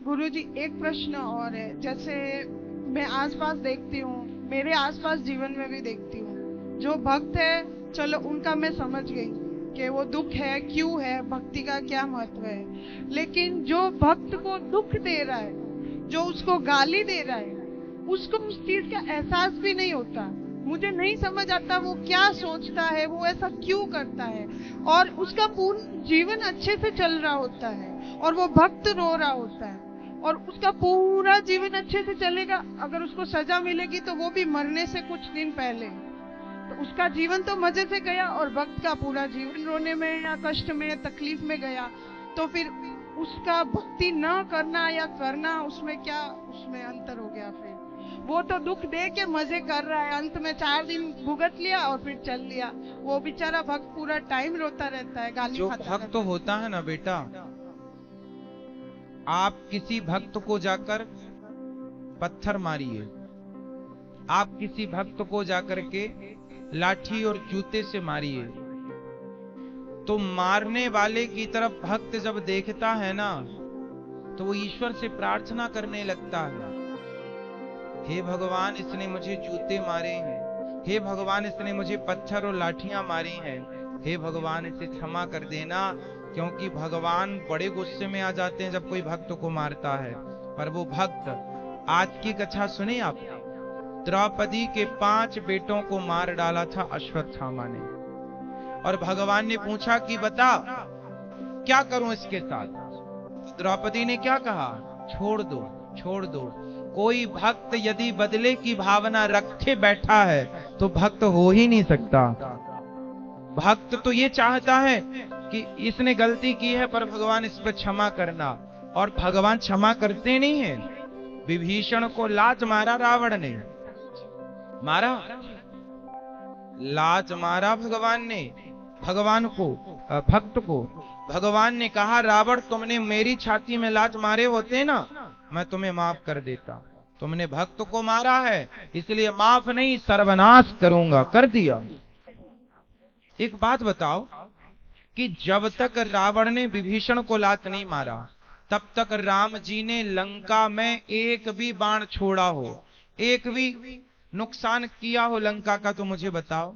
गुरुजी, एक प्रश्न और है। जैसे मैं आसपास देखती हूँ, मेरे आसपास जीवन में भी देखती हूँ, जो भक्त है, चलो उनका मैं समझ गई कि वो दुख है, क्यों है, भक्ति का क्या महत्व है। लेकिन जो भक्त को दुख दे रहा है, जो उसको गाली दे रहा है, उसको उस चीज का एहसास भी नहीं होता। मुझे नहीं समझ आता वो क्या सोचता है, वो ऐसा क्यों करता है। और उसका पूर्ण जीवन अच्छे से चल रहा होता है और वो भक्त रो रहा होता है, और उसका पूरा जीवन अच्छे से चलेगा। अगर उसको सजा मिलेगी तो वो भी मरने से कुछ दिन पहले। तो उसका जीवन तो मजे से गया, और भक्त का पूरा जीवन रोने में या कष्ट में, तकलीफ में गया। तो फिर उसका भक्ति न करना या करना, उसमें क्या, उसमें अंतर हो गया। फिर वो तो दुख दे के मजे कर रहा है, अंत में 4 दिन भुगत लिया और फिर चल लिया। वो बेचारा भक्त पूरा टाइम रोता रहता है, गाली जो खाता भक्त रहता है। होता है ना बेटा, आप किसी भक्त को जाकर पत्थर मारिए, आप किसी भक्त को जाकर के लाठी और जूते से मारिए, तो मारने वाले की तरफ भक्त जब देखता है ना, तो वो ईश्वर से प्रार्थना करने लगता है, हे भगवान, इसने मुझे जूते मारे हैं, हे भगवान, इसने मुझे पत्थर और लाठियां मारी हैं, हे भगवान, इसे क्षमा कर देना। क्योंकि भगवान बड़े गुस्से में आ जाते हैं जब कोई भक्त को मारता है। पर वो भक्त, आज की कथा सुनी आपने, द्रौपदी के 5 बेटों को मार डाला था अश्वत्थामा ने, और भगवान ने पूछा कि बता क्या करूं इसके साथ। द्रौपदी ने क्या कहा, छोड़ दो, छोड़ दो। कोई भक्त यदि बदले की भावना रखे बैठा है तो भक्त हो ही नहीं सकता। भक्त तो ये चाहता है कि इसने गलती की है पर भगवान इस पर क्षमा करना, और भगवान क्षमा करते नहीं है। विभीषण को लात मारा रावण ने, मारा, लात मारा भगवान ने, भगवान को, भक्त को। भगवान ने कहा, रावण, तुमने मेरी छाती में लात मारे होते ना, मैं तुम्हें माफ कर देता। तुमने भक्त को मारा है, इसलिए माफ नहीं, सर्वनाश करूंगा। कर दिया। एक बात बताओ कि जब तक रावण ने विभीषण को लात नहीं मारा, तब तक राम जी ने लंका में एक भी बाण छोड़ा हो, एक भी नुकसान किया हो लंका का, तो मुझे बताओ।